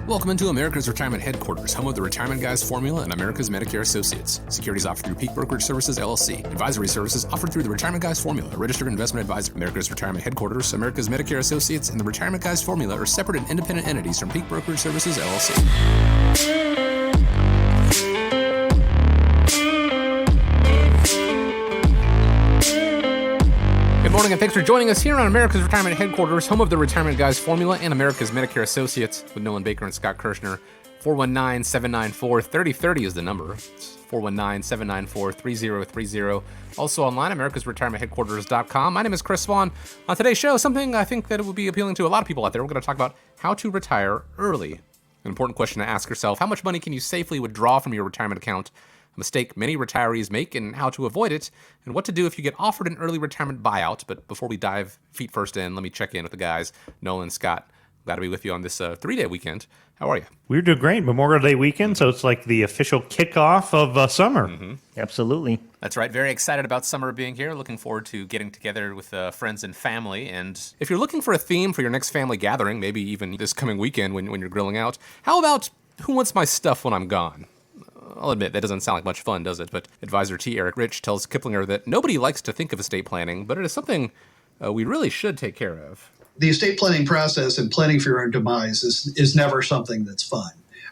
Welcome into America's Retirement Headquarters, home of the Retirement Guys Formula and America's Medicare Associates. Securities offered through Peak Brokerage Services, LLC. Advisory services offered through the Retirement Guys Formula, a registered investment advisor. America's Retirement Headquarters, America's Medicare Associates, and the Retirement Guys Formula are separate and independent entities from Peak Brokerage Services, LLC. Good morning and thanks for joining us here on America's Retirement Headquarters, home of the Retirement Guys Formula and America's Medicare Associates with Nolan Baker and Scott Kirshner. 419-794-3030 is the number. It's 419-794-3030. Also online, americasretirementheadquarters.com. My name is Chris Swan. On today's show, something I think that it will be appealing to a lot of people out there. We're going to talk about how to retire early. An important question to ask yourself: how much money can you safely withdraw from your retirement account? A mistake many retirees make, and how to avoid it, and what to do if you get offered an early retirement buyout. But before we dive feet first in, let me check in with the guys. Nolan and Scott, glad to be with you on this 3-day weekend. How are you? We're doing great. Memorial Day weekend, so it's like the official kickoff of summer. Mm-hmm. Absolutely. That's right. Very excited about summer being here. Looking forward to getting together with friends and family. And if you're looking for a theme for your next family gathering, maybe even this coming weekend when you're grilling out, how about Who Wants My Stuff When I'm Gone? I'll admit, that doesn't sound like much fun, does it? But advisor T. Eric Rich tells Kiplinger that nobody likes to think of estate planning, but it is something we really should take care of. The estate planning process and planning for your own demise is never something that's fun.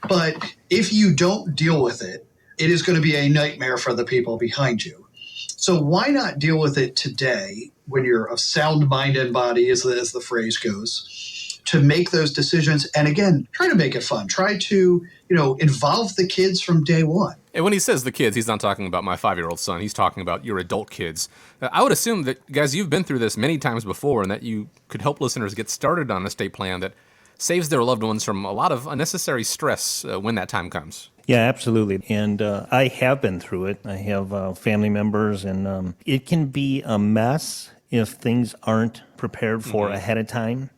But if you don't deal with it, it is going to be a nightmare for the people behind you. So why not deal with it today when you're of sound mind and body, as the phrase goes, to make those decisions? And again, try to make it fun. Try to, involve the kids from day one. And when he says the kids, he's not talking about my 5-year-old son. He's talking about your adult kids. I would assume that, guys, you've been through this many times before, and that you could help listeners get started on an estate plan that saves their loved ones from a lot of unnecessary stress when that time comes. Yeah, absolutely. And I have been through it. I have family members, and it can be a mess if things aren't prepared for ahead of time.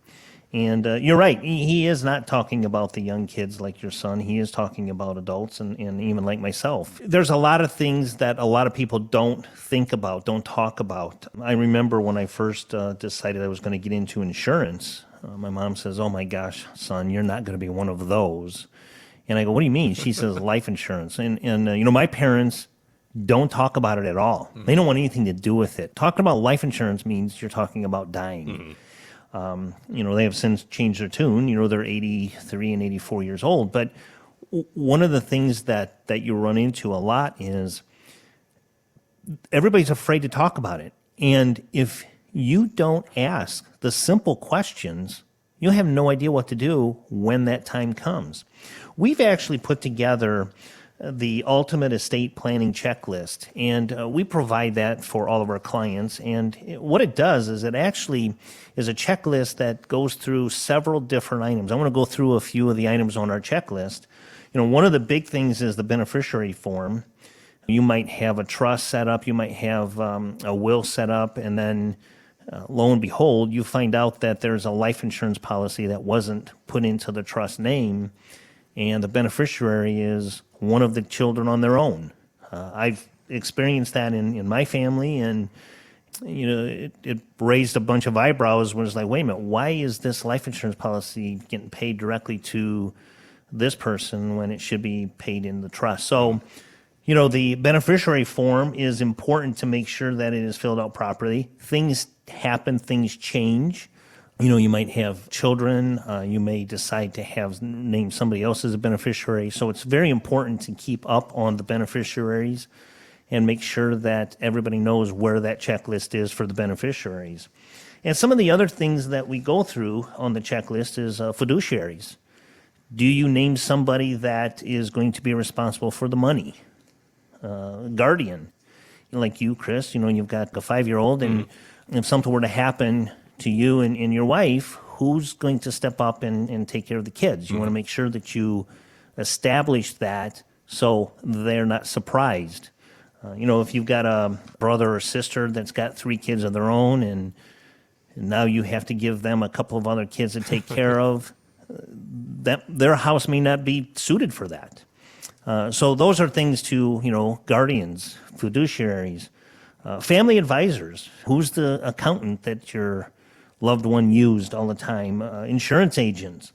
And you're right. He is not talking about the young kids like your son. He is talking about adults and even like myself. There's a lot of things that a lot of people don't think about, don't talk about. I remember when I first decided I was going to get into insurance, my mom says, "Oh my gosh, son, you're not going to be one of those." And I go, "What do you mean?" She says, "Life insurance." And my parents don't talk about it at all. They don't want anything to do with it. Talking about life insurance means you're talking about dying. They have since changed their tune. They're 83 and 84 years old. But one of the things that you run into a lot is everybody's afraid to talk about it. And if you don't ask the simple questions, you'll have no idea what to do when that time comes. We've actually put together the ultimate estate planning checklist, and we provide that for all of our clients. And what it does is it actually is a checklist that goes through several different items. I want to go through a few of the items on our checklist. One of the big things is the beneficiary form. You might have a trust set up, you might have a will set up, and then lo and behold, you find out that there's a life insurance policy that wasn't put into the trust name, and the beneficiary is one of the children on their own. I've experienced that in my family, and it raised a bunch of eyebrows when it's like, wait a minute, why is this life insurance policy getting paid directly to this person when it should be paid in the trust? So, the beneficiary form is important to make sure that it is filled out properly. Things happen, things change. You might have children. You may decide to name somebody else as a beneficiary. So it's very important to keep up on the beneficiaries and make sure that everybody knows where that checklist is for the beneficiaries. And some of the other things that we go through on the checklist is fiduciaries. Do you name somebody that is going to be responsible for the money? Guardian. Like you, Chris, you've got a 5-year-old, and if something were to happen to you and your wife, who's going to step up and take care of the kids? You want to make sure that you establish that so they're not surprised. If you've got a brother or sister that's got 3 kids of their own, and now you have to give them a couple of other kids to take care of, that their house may not be suited for that. So those are things to, guardians, fiduciaries, family advisors. Who's the accountant that your loved one used all the time? Insurance agents.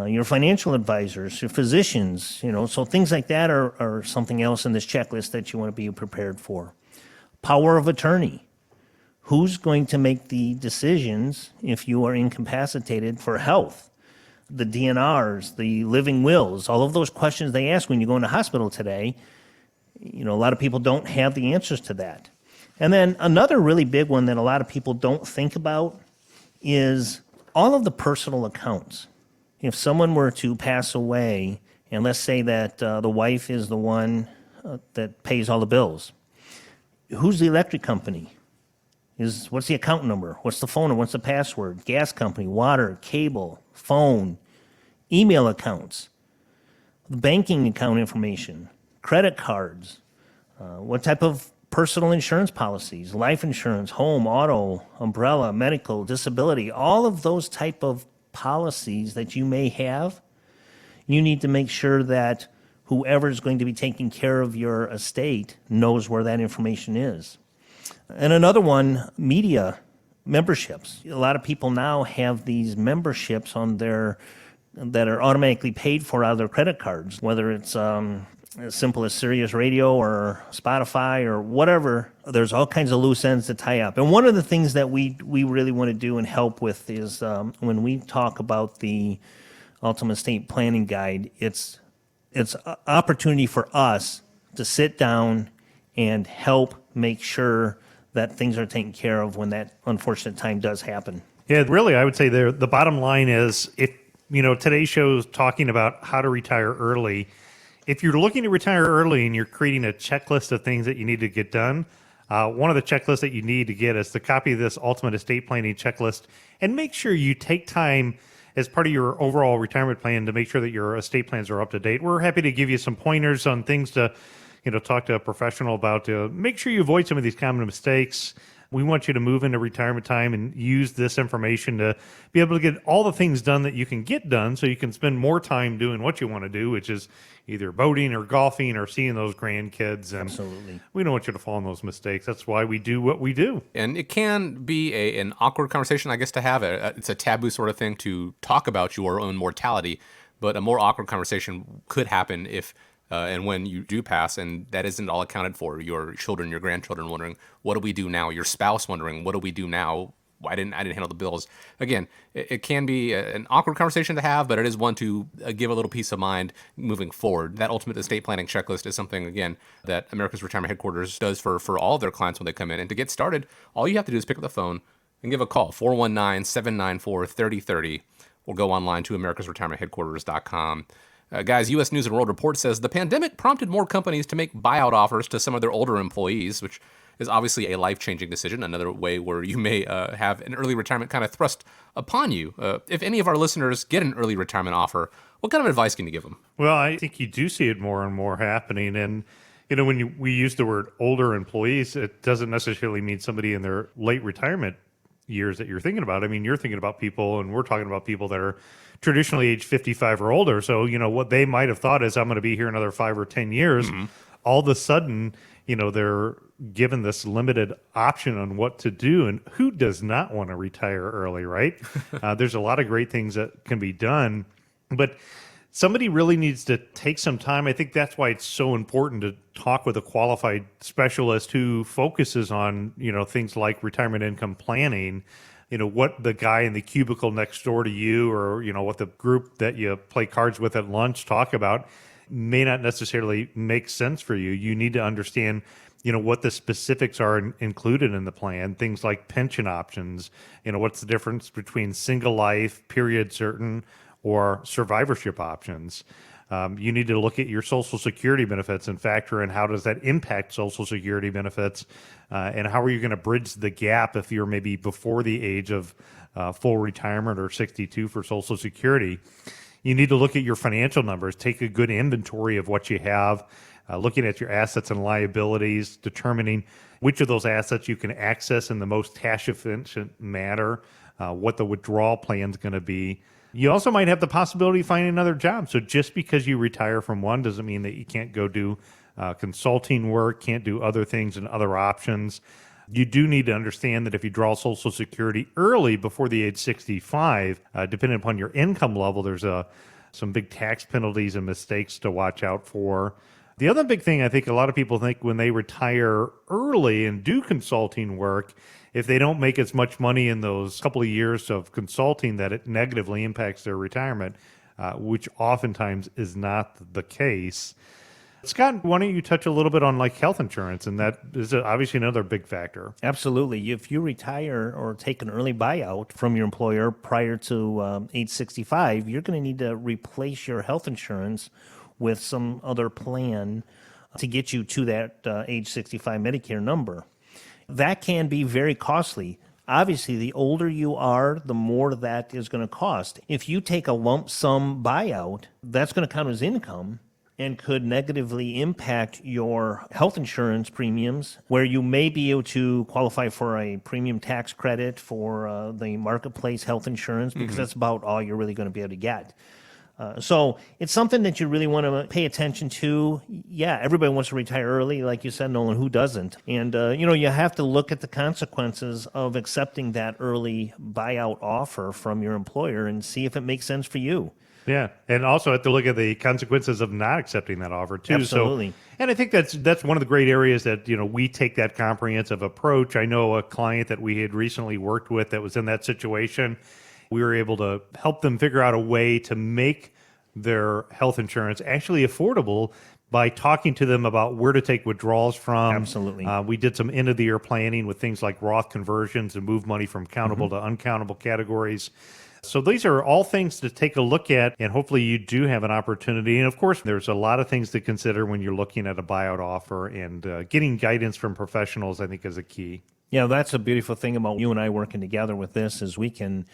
your financial advisors, your physicians, so things like that are something else in this checklist that you want to be prepared for. Power of attorney. Who's going to make the decisions if you are incapacitated for health? The DNRs, the living wills, all of those questions they ask when you go into hospital today, a lot of people don't have the answers to that. And then another really big one that a lot of people don't think about is all of the personal accounts. If someone were to pass away, and let's say that the wife is the one that pays all the bills, who's the electric company? What's the account number? What's the phone number? What's the password? Gas company, water, cable, phone, email accounts, banking account information, credit cards, what type of personal insurance policies, life insurance, home, auto, umbrella, medical, disability, all of those type of policies that you may have, you need to make sure that whoever is going to be taking care of your estate knows where that information is. And another one, media memberships. A lot of people now have these memberships on that are automatically paid for out of their credit cards, whether it's as simple as Sirius Radio or Spotify or whatever. There's all kinds of loose ends to tie up. And one of the things that we really want to do and help with is when we talk about the Ultimate Estate Planning Guide, it's an opportunity for us to sit down and help make sure that things are taken care of when that unfortunate time does happen. Yeah, really, I would say the bottom line is, if today's show is talking about how to retire early. If you're looking to retire early and you're creating a checklist of things that you need to get done, one of the checklists that you need to get is the copy of this Ultimate Estate Planning Checklist, and make sure you take time as part of your overall retirement plan to make sure that your estate plans are up to date. We're happy to give you some pointers on things to talk to a professional about to make sure you avoid some of these common mistakes. We want you to move into retirement time and use this information to be able to get all the things done that you can get done so you can spend more time doing what you want to do, which is either boating or golfing or seeing those grandkids. And absolutely, we don't want you to fall in those mistakes. That's why we do what we do. And it can be an awkward conversation, I guess, to have. It's a taboo sort of thing to talk about your own mortality, but a more awkward conversation could happen if and when you do pass, and that isn't all accounted for. Your children, your grandchildren wondering, what do we do now? Your spouse wondering, what do we do now? I didn't handle the bills. Again, it can be an awkward conversation to have, but it is one to give a little peace of mind moving forward. That Ultimate Estate Planning Checklist is something, again, that America's Retirement Headquarters does for all of their clients when they come in. And to get started, all you have to do is pick up the phone and give a call, 419-794-3030, or go online to americasretirementheadquarters.com. Guys, U.S. News & World Report says the pandemic prompted more companies to make buyout offers to some of their older employees, which is obviously a life-changing decision, another way where you may have an early retirement kind of thrust upon you. If any of our listeners get an early retirement offer, what kind of advice can you give them? Well, I think you do see it more and more happening. And, when we use the word older employees, it doesn't necessarily mean somebody in their late retirement years that you're thinking about. I mean, you're thinking about people, and we're talking about people that are traditionally age 55 or older. So, what they might have thought is, I'm going to be here another 5 or 10 years. Mm-hmm. All of a sudden, they're given this limited option on what to do. And who does not want to retire early, right? There's a lot of great things that can be done, but somebody really needs to take some time. I think that's why it's so important to talk with a qualified specialist who focuses on, things like retirement income planning, what the guy in the cubicle next door to you, or, what the group that you play cards with at lunch talk about may not necessarily make sense for you. You need to understand, what the specifics are included in the plan, things like pension options, what's the difference between single life, period certain, or survivorship options. You need to look at your Social Security benefits and factor in how does that impact Social Security benefits, and how are you going to bridge the gap if you're maybe before the age of full retirement or 62 for Social Security. You need to look at your financial numbers, take a good inventory of what you have, looking at your assets and liabilities, determining which of those assets you can access in the most cash-efficient manner, what the withdrawal plan is going to be. You also might have the possibility of finding another job. So just because you retire from one doesn't mean that you can't go do consulting work, can't do other things and other options. You do need to understand that if you draw Social Security early before the age 65, depending upon your income level, there's a some big tax penalties and mistakes to watch out for. The other big thing I think a lot of people think when they retire early and do consulting work, if they don't make as much money in those couple of years of consulting, that it negatively impacts their retirement, which oftentimes is not the case. Scott, why don't you touch a little bit on like health insurance? And that is obviously another big factor. Absolutely. If you retire or take an early buyout from your employer prior to age 65, you're going to need to replace your health insurance with some other plan to get you to that age 65 Medicare number. That can be very costly. Obviously, the older you are, the more that is going to cost. If you take a lump sum buyout, that's going to count as income and could negatively impact your health insurance premiums, where you may be able to qualify for a premium tax credit for the marketplace health insurance, because that's about all you're really going to be able to get. So it's something that you really want to pay attention to. Yeah, everybody wants to retire early, like you said, Nolan. Who doesn't? And, you have to look at the consequences of accepting that early buyout offer from your employer and see if it makes sense for you. Yeah, and also have to look at the consequences of not accepting that offer too. Absolutely. So, and I think that's one of the great areas that we take that comprehensive approach. I know a client that we had recently worked with that was in that situation. We were able to help them figure out a way to make their health insurance actually affordable by talking to them about where to take withdrawals from. Absolutely. We did some end-of-the-year planning with things like Roth conversions and move money from countable to uncountable categories. So these are all things to take a look at, and hopefully you do have an opportunity. And of course, there's a lot of things to consider when you're looking at a buyout offer, and getting guidance from professionals, I think, is a key. Yeah, that's a beautiful thing about you and I working together with this, is we can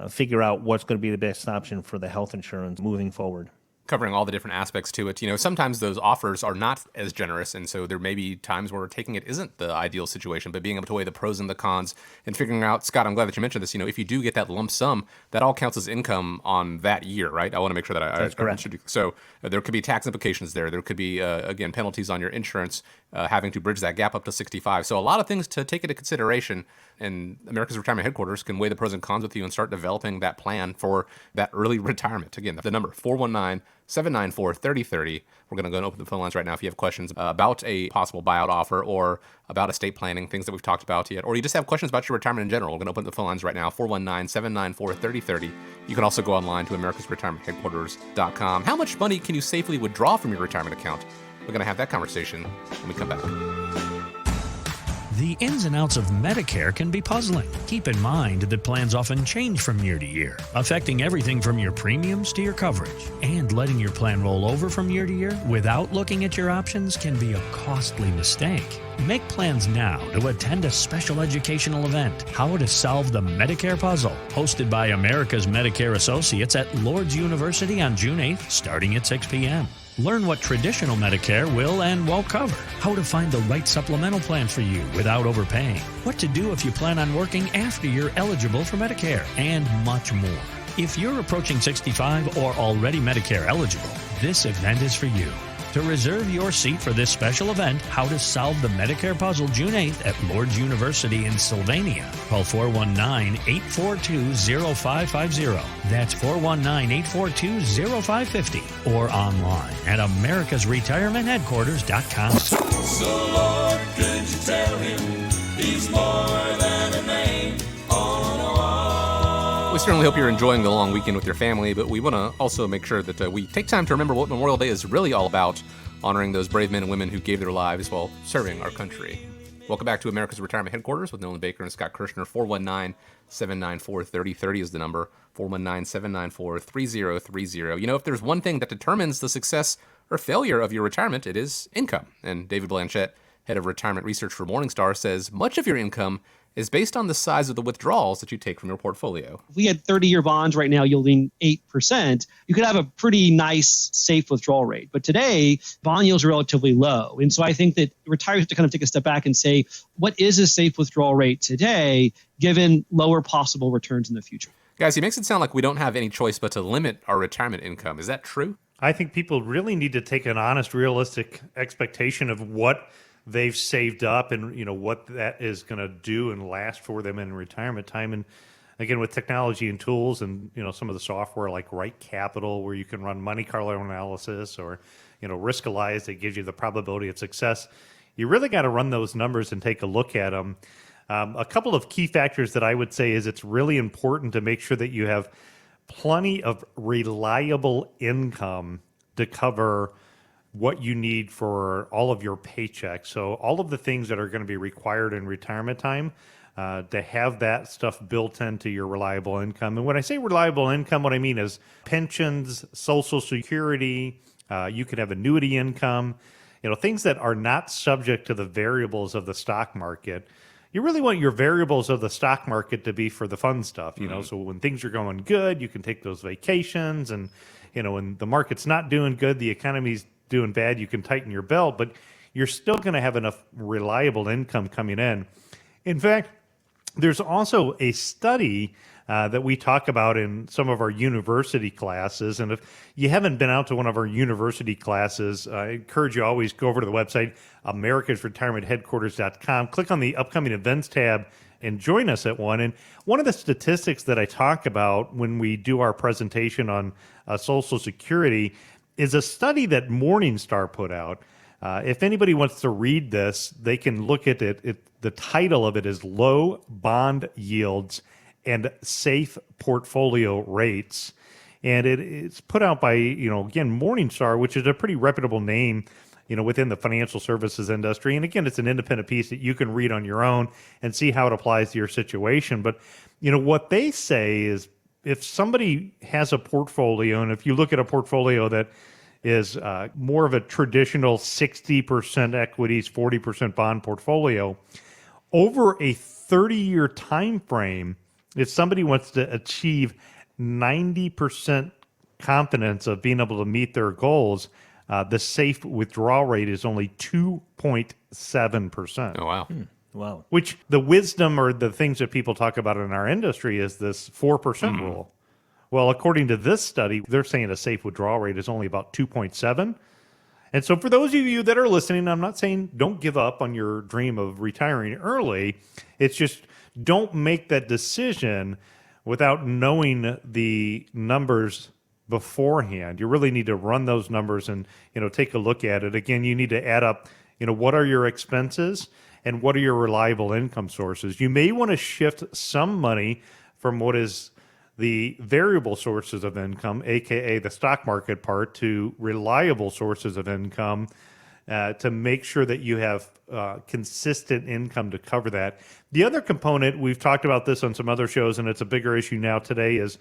figure out what's going to be the best option for the health insurance moving forward. Covering all the different aspects to it. Sometimes those offers are not as generous, and so there may be times where taking it isn't the ideal situation, but being able to weigh the pros and the cons and figuring out, Scott, I'm glad that you mentioned this, if you do get that lump sum, that all counts as income on that year, right? I want to make sure that That's correct. So there could be tax implications there. There could be, again, penalties on your insurance, having to bridge that gap up to 65. So a lot of things to take into consideration, and America's Retirement Headquarters can weigh the pros and cons with you and start developing that plan for that early retirement. Again, the number, 419-794-3030. We're going to go and open the phone lines right now if you have questions about a possible buyout offer or about estate planning, things that we've talked about yet, or you just have questions about your retirement in general. We're going to open the phone lines right now, 419-794-3030. You can also go online to americasretirementheadquarters.com. How much money can you safely withdraw from your retirement account? We're going to have that conversation when we come back. The ins and outs of Medicare can be puzzling. Keep in mind that plans often change from year to year, affecting everything from your premiums to your coverage. And letting your plan roll over from year to year without looking at your options can be a costly mistake. Make plans now to attend a special educational event, How to Solve the Medicare Puzzle, hosted by America's Medicare Associates at Lourdes University on June 8th, starting at 6 p.m. Learn what traditional Medicare will and won't cover, how to find the right supplemental plan for you without overpaying, what to do if you plan on working after you're eligible for Medicare, and much more. If you're approaching 65 or already Medicare eligible, this event is for you. To reserve your seat for this special event, How to Solve the Medicare Puzzle, June 8th at Lourdes University in Sylvania, call 419-842-0550. That's 419-842-0550. Or online at americasretirementheadquarters.com. So Lord, could you tell him he's more than a name on a wall? We certainly hope you're enjoying the long weekend with your family, but we want to also make sure that we take time to remember what Memorial Day is really all about, honoring those brave men and women who gave their lives while serving our country. Welcome back to America's Retirement Headquarters with Nolan Baker and Scott Kirshner. 419-794-3030 is the number, 419-794-3030. If there's one thing that determines the success or failure of your retirement, it is income. And David Blanchette, head of retirement research for Morningstar, says much of your income is based on the size of the withdrawals that you take from your portfolio. If we had 30-year bonds right now yielding 8%, you could have a pretty nice, safe withdrawal rate. But today, bond yields are relatively low. And so I think that retirees have to kind of take a step back and say, what is a safe withdrawal rate today, given lower possible returns in the future? Guys, he makes it sound like we don't have any choice but to limit our retirement income. Is that true? I think people really need to take an honest, realistic expectation of what they've saved up and what that is going to do and last for them in retirement time. And again, with technology and tools and, some of the software like Right Capital, where you can run Monte Carlo analysis, or, Riskalyze that gives you the probability of success, you really got to run those numbers and take a look at them. A couple of key factors that I would say is it's really important to make sure that you have plenty of reliable income to cover what you need for all of your paychecks. So all of the things that are going to be required in retirement time, to have that stuff built into your reliable income. And when I say reliable income, what I mean is pensions, Social Security, you can have annuity income, things that are not subject to the variables of the stock market. You really want your variables of the stock market to be for the fun stuff, so when things are going good, you can take those vacations, and, when the market's not doing good, the economy's doing bad, you can tighten your belt, but you're still going to have enough reliable income coming in. In fact, there's also a study that we talk about in some of our university classes. And if you haven't been out to one of our university classes, I encourage you always go over to the website, americasretirementheadquarters.com, click on the upcoming events tab and join us at one. And one of the statistics that I talk about when we do our presentation on Social Security is a study that Morningstar put out. If anybody wants to read this, they can look at it. The title of it is Low Bond Yields and Safe Portfolio Rates. And it's put out by, again, Morningstar, which is a pretty reputable name, within the financial services industry. And again, it's an independent piece that you can read on your own and see how it applies to your situation. But, what they say is if somebody has a portfolio, and if you look at a portfolio that is more of a traditional 60% equities, 40% bond portfolio, over a 30-year time frame, if somebody wants to achieve 90% confidence of being able to meet their goals, the safe withdrawal rate is only 2.7%. Oh, wow. Wow. Which the wisdom or the things that people talk about in our industry is this 4% rule. Well, according to this study, they're saying a safe withdrawal rate is only about 2.7. And so for those of you that are listening, I'm not saying don't give up on your dream of retiring early. It's just don't make that decision without knowing the numbers beforehand. You really need to run those numbers and, take a look at it. Again, you need to add up, what are your expenses and what are your reliable income sources. You may want to shift some money from what is the variable sources of income, aka the stock market part, to reliable sources of income to make sure that you have consistent income to cover that. The other component, we've talked about this on some other shows, and it's a bigger issue now today, is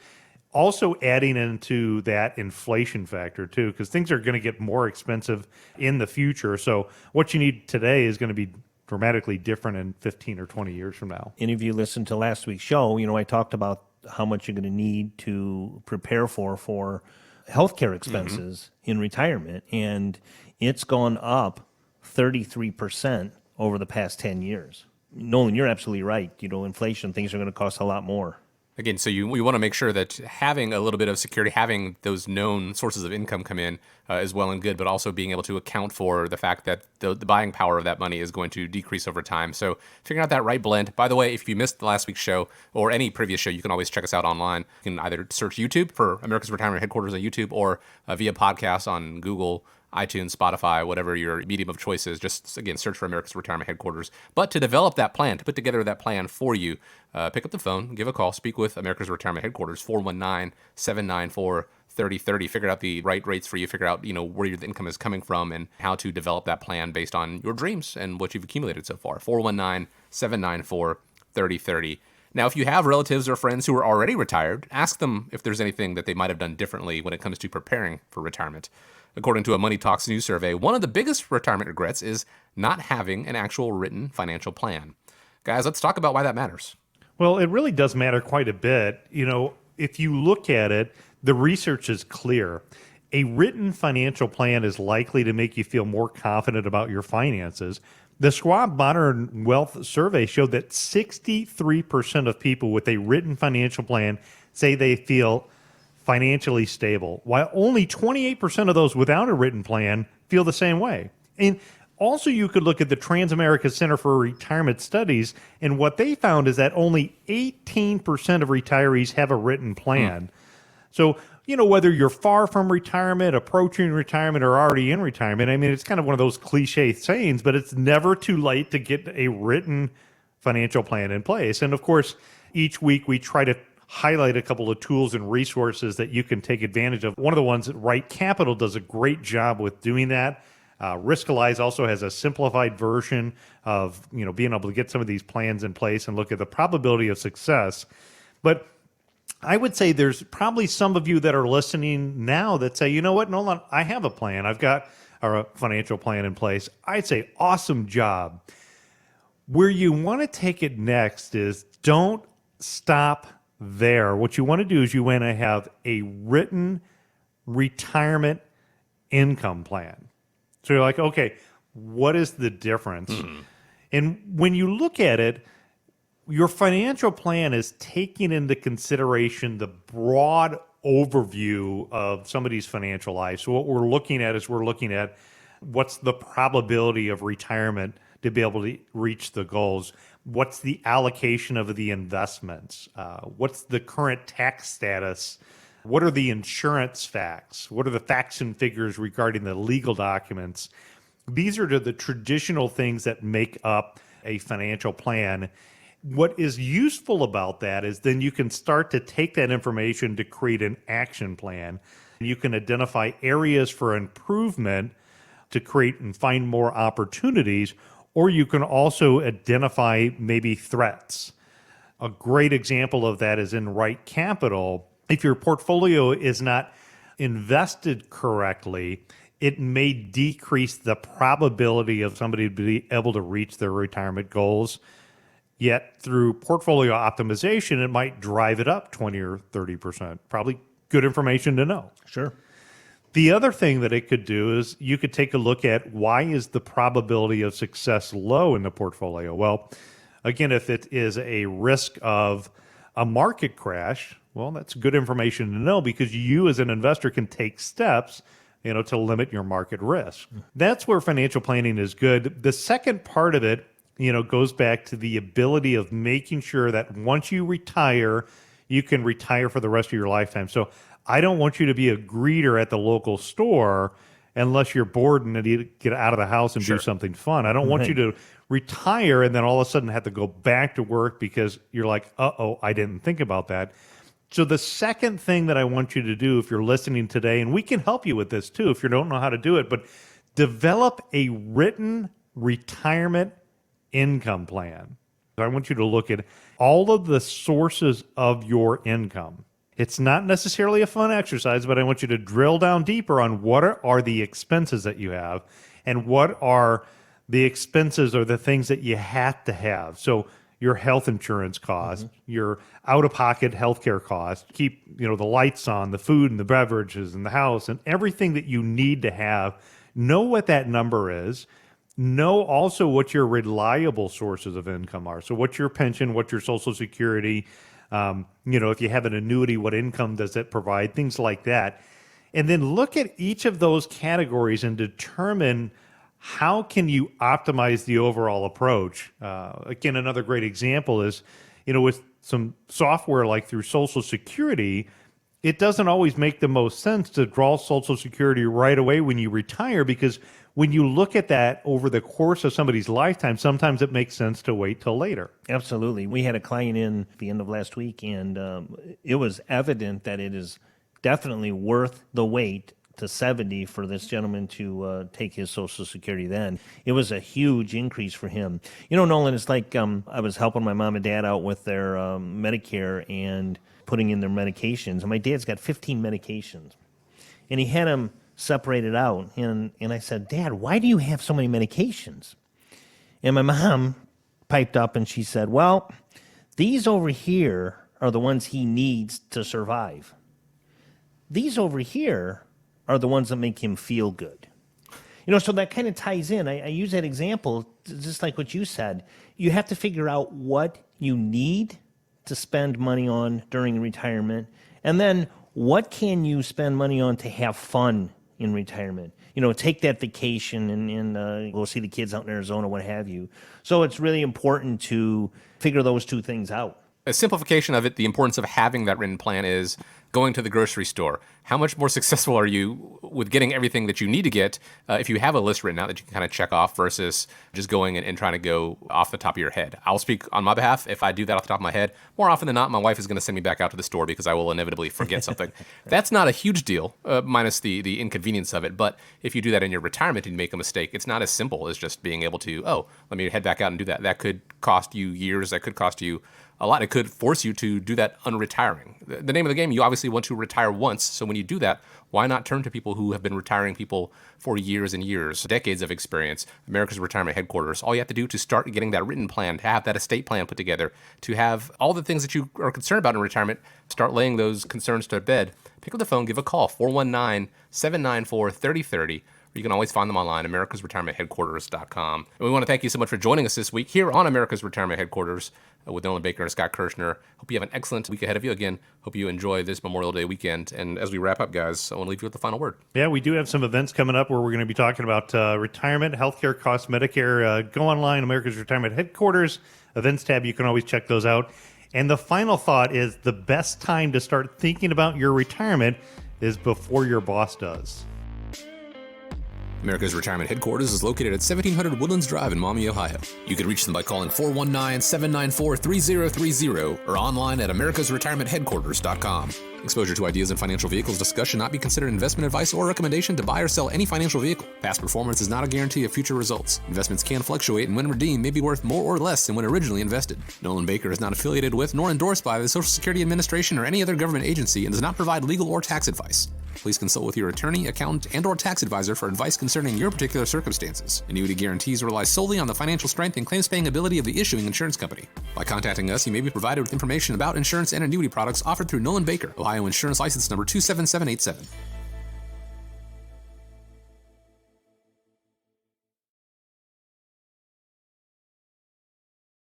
also adding into that inflation factor too, because things are going to get more expensive in the future. So what you need today is going to be dramatically different in 15 or 20 years from now. And if you listened to last week's show, I talked about how much you're going to need to prepare for healthcare expenses in retirement. And it's gone up 33% over the past 10 years. Nolan, you're absolutely right. Inflation, things are going to cost a lot more. Again, so we want to make sure that having a little bit of security, having those known sources of income come in is well and good, but also being able to account for the fact that the buying power of that money is going to decrease over time. So figuring out that right blend. By the way, if you missed last week's show or any previous show, you can always check us out online. You can either search YouTube for America's Retirement Headquarters on YouTube or via podcast on Google, iTunes, Spotify, whatever your medium of choice is. Just, again, search for America's Retirement Headquarters. But to develop that plan, to put together that plan for you, pick up the phone, give a call, speak with America's Retirement Headquarters, 419-794-3030. Figure out the right rates for you, figure out, where your income is coming from and how to develop that plan based on your dreams and what you've accumulated so far. 419-794-3030. Now, if you have relatives or friends who are already retired, ask them if there's anything that they might have done differently when it comes to preparing for retirement. According to a Money Talks news survey, one of the biggest retirement regrets is not having an actual written financial plan. Guys, let's talk about why that matters. Well, it really does matter quite a bit. If you look at it, the research is clear. A written financial plan is likely to make you feel more confident about your finances. The Schwab Modern Wealth Survey showed that 63% of people with a written financial plan say they feel financially stable, while only 28% of those without a written plan feel the same way. And Also, you could look at the Transamerica Center for Retirement Studies, and what they found is that only 18% of retirees have a written plan. So, whether you're far from retirement, approaching retirement, or already in retirement, I mean, it's kind of one of those cliche sayings, but it's never too late to get a written financial plan in place. And of course, each week we try to highlight a couple of tools and resources that you can take advantage of. One of the ones that Right Capital does a great job with doing that. Riskalyze also has a simplified version of being able to get some of these plans in place and look at the probability of success. But I would say there's probably some of you that are listening now that say, you know what, Nolan, I have a plan. I've got a financial plan in place. I'd say awesome job. Where you want to take it next is don't stop there. What you want to do is you want to have a written retirement income plan. So you're like, okay, what is the difference? And when you look at it, your financial plan is taking into consideration the broad overview of somebody's financial life. So what we're looking at is what's the probability of retirement to be able to reach the goals? What's the allocation of the investments? What's the current tax status? What are the insurance facts? What are the facts and figures regarding the legal documents? These are the traditional things that make up a financial plan. What is useful about that is then you can start to take that information to create an action plan. You can identify areas for improvement to create and find more opportunities, or you can also identify maybe threats. A great example of that is in Right Capital. If your portfolio is not invested correctly, it may decrease the probability of somebody to be able to reach their retirement goals. Yet through portfolio optimization, it might drive it up 20 or 30%. Probably good information to know. Sure. The other thing that it could do is you could take a look at why is the probability of success low in the portfolio? Well, again, if it is a risk of a market crash, well, that's good information to know because you as an investor can take steps, to limit your market risk. That's where financial planning is good. The second part of it, goes back to the ability of making sure that once you retire, you can retire for the rest of your lifetime. So I don't want you to be a greeter at the local store unless you're bored and need to get out of the house and do something fun. I don't want you to retire and then all of a sudden have to go back to work because you're like, uh-oh, I didn't think about that. So the second thing that I want you to do if you're listening today, and we can help you with this too if you don't know how to do it, but develop a written retirement income plan. I want you to look at all of the sources of your income. It's not necessarily a fun exercise, but I want you to drill down deeper on what are the expenses that you have and what are the expenses or the things that you have to have. So your health insurance costs, your out-of-pocket healthcare costs, keep the lights on, the food and the beverages and the house and everything that you need to have. Know what that number is. Know also what your reliable sources of income are. So what's your pension, what's your Social Security, if you have an annuity, what income does it provide, things like that. And then look at each of those categories and determine how can you optimize the overall approach. Again, another great example is, with some software like through Social Security, it doesn't always make the most sense to draw Social Security right away when you retire because when you look at that over the course of somebody's lifetime, sometimes it makes sense to wait till later. Absolutely. We had a client in at the end of last week, and it was evident that it is definitely worth the wait to 70 for this gentleman to take his Social Security then. It was a huge increase for him. Nolan, it's like I was helping my mom and dad out with their Medicare and putting in their medications. And my dad's got 15 medications. And he had them separated out. And I said, Dad, why do you have so many medications? And my mom piped up and she said, well, these over here are the ones he needs to survive. These over here are the ones that make him feel good. So that kind of ties in. I use that example, just like what you said. You have to figure out what you need to spend money on during retirement, and then what can you spend money on to have fun in retirement. You know, take that vacation and go see the kids out in Arizona, what have you. So it's really important to figure those two things out. A simplification of it, the importance of having that written plan is going to the grocery store. How much more successful are you with getting everything that you need to get if you have a list written out that you can kind of check off versus just going and trying to go off the top of your head? I'll speak on my behalf. If I do that off the top of my head, more often than not, my wife is going to send me back out to the store because I will inevitably forget something. That's not a huge deal, minus the inconvenience of it. But if you do that in your retirement and you make a mistake, it's not as simple as just being able to, let me head back out and do that. That could cost you years. That could cost you a lot. It could force you to do that unretiring. The name of the game, you obviously want to retire once. So when you do that, why not turn to people who have been retiring people for years and years, decades of experience? America's Retirement Headquarters. All you have to do to start getting that written plan, to have that estate plan put together, to have all the things that you are concerned about in retirement, start laying those concerns to bed. Pick up the phone, give a call, 419-794-3030. You can always find them online, americasretirementheadquarters.com. And we want to thank you so much for joining us this week here on America's Retirement Headquarters with Nolan Baker and Scott Kirshner. Hope you have an excellent week ahead of you. Again, hope you enjoy this Memorial Day weekend. And as we wrap up, guys, I want to leave you with the final word. Yeah, we do have some events coming up where we're going to be talking about retirement, healthcare costs, Medicare. Go online, America's Retirement Headquarters, events tab. You can always check those out. And the final thought is the best time to start thinking about your retirement is before your boss does. America's Retirement Headquarters is located at 1700 Woodlands Drive in Maumee, Ohio. You can reach them by calling 419-794-3030 or online at americasretirementheadquarters.com. Exposure to ideas and financial vehicles discussed should not be considered investment advice or recommendation to buy or sell any financial vehicle. Past performance is not a guarantee of future results. Investments can fluctuate and when redeemed may be worth more or less than when originally invested. Nolan Baker is not affiliated with nor endorsed by the Social Security Administration or any other government agency and does not provide legal or tax advice. Please consult with your attorney, accountant, and/or tax advisor for advice concerning your particular circumstances. Annuity guarantees rely solely on the financial strength and claims-paying ability of the issuing insurance company. By contacting us, you may be provided with information about insurance and annuity products offered through Nolan Baker, Ohio Insurance License Number 27787.